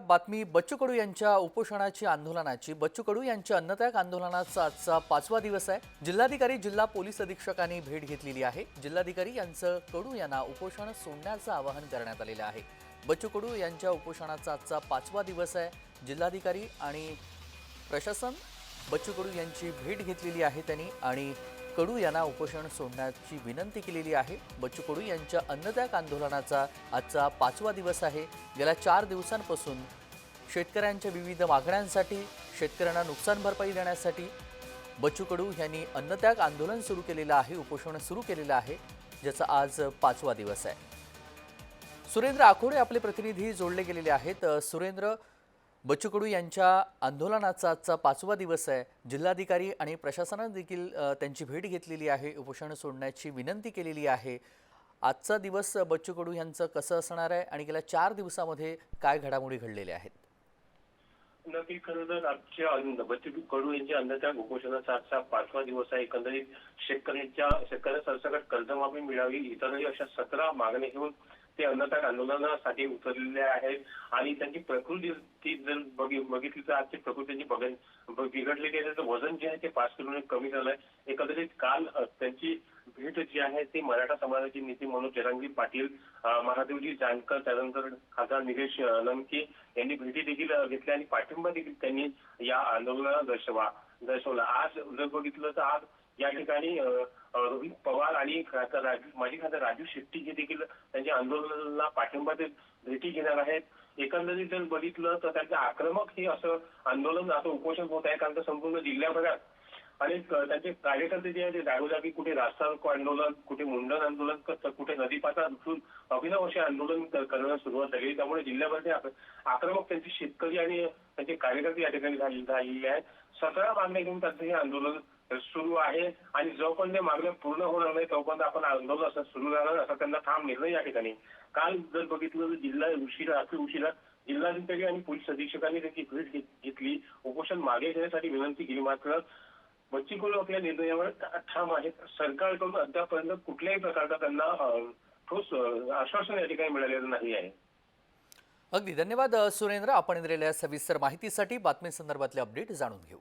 बातमी बच्चू कडू यांच्या उपोषणाची आंदोलनाची। बच्चू कडू यांच्या अन्नत्याग आंदोलनाचा आजचा 5वा दिवस आहे। जिल्हाधिकारी जिल्हा पोलीस अधीक्षकांनी भेट घेतलेली आहे। जिल्हाधिकारी यांचं कडू यांना उपोषण सोडण्याचं आवाहन करण्यात आलेलं आहे। बच्चू कडू यांच्या उपोषणाचा आजचा 5वा दिवस आहे। जिल्हाधिकारी आणि प्रशासन बच्चू कडू यांची भेट घेतलेली आहे त्यांनी आणि कडू यांना उपोषण सोडण्याची विनंती केलेली आहे। बच्चू कडू यांच्या अन्नत्याग आंदोलनाचा आजचा 5वा दिवस आहे। गेल्या 4 दिवसांपासून शेतकऱ्यांच्या विविध मागण्यांसाठी, शेतकऱ्यांना नुकसान भरपाई देण्यासाठी बच्चू कडू यांनी अन्नत्याग आंदोलन सुरू केलेलं आहे, उपोषण सुरू केलेलं आहे, ज्याचा आज 5वा दिवस आहे। सुरेंद्र आखोडे आपले प्रतिनिधी जोडले गेलेले आहेत। सुरेंद्र, बच्चू कडू यांच्या आंदोलनाचा आजचा 5वा दिवस आहे। जिल्हाधिकारी आणि प्रशासनाने देखील त्यांची भेट घेतलेली आहे, उपोषण सोडण्याची विनंती केलेली आहे। आजचा दिवस बच्चू कडू यांचं कसं असणार आहे आणि गेल्या 4 दिवसामध्ये काय घडामोडी घडलेल्या आहेत? नक्की खरं तर आजच्या बच्चू कडू यांच्या अन्नत्याग उपोषणाचा आजचा 5वा दिवस आहे। एकंदरीत शेतकऱ्यांना सरसकट कर्जमाफी मिळावी, इतरही अशा 17 मागण्या घेऊन ते अन्नत्याग आंदोलनासाठी उतरलेले आहेत आणि त्यांची प्रकृती जर बघितली तर आजची प्रकृती बिघडलेली आहे। त्याचं वजन जे आहे ते 5 किलोने कमी झालंय। एकंदरीत काल त्यांची भेट जी आहे ती मराठा समाजाचे नेते मनोज जरांगे पाटील, महादेवजी जानकर, त्यानंतर खासदार निलेश लंके यांनी भेटी देखील घेतल्या आणि पाठिंबा देखील त्यांनी या आंदोलनाला दर्शवला। आज जर बघितलं तर आज या ठिकाणी रोहित पवार आणि माजी खासदार राजू शेट्टी हे देखील त्यांच्या आंदोलनाला पाठिंबा देत भेटी घेणार आहेत। एकंदरीत जर बघितलं तर त्यांचं आक्रमक हे असं आंदोलन असं उपोषण होत आहे, कारण तर संपूर्ण जिल्ह्याभरात आणि त्यांचे कार्यकर्ते जे आहे ते जागोजागी कुठे रास्ता रोको आंदोलन, कुठे मुंडन आंदोलन, कुठे नदीपात्रात उतरून अभिनव असे आंदोलन करण्यास सुरुवात झाली। त्यामुळे जिल्ह्याभर आक्रमक त्यांचे शेतकरी आणि त्यांचे कार्यकर्ते या ठिकाणी झालेले आहेत। 17 मागण्या घेऊन त्यांचं हे आंदोलन सुरू आहे आणि जोपर्यंत ते मागण्या पूर्ण होणार नाही तोपर्यंत आपण आंदोलन असं सुरू राहणार असा त्यांना ठाम निर्णय या ठिकाणी। काल जर बघितलं तर रात्री उशिरा जिल्हाधिकारी आणि पोलीस अधीक्षकांनी त्यांची भेट घेतली, उपोषण मागे घेण्यासाठी विनंती केली। मात्र बच्चू कडू आपल्या निर्णयावर ठाम आहेत। सरकारकडून अद्यापर्यंत कुठल्याही प्रकारचा त्यांना ठोस आश्वासन या ठिकाणी मिळालेलं नाही आहे। अगदी धन्यवाद सुरेंद्र, आपण दिलेल्या सविस्तर माहितीसाठी। बातमी संदर्भातले अपडेट जाणून घेऊ।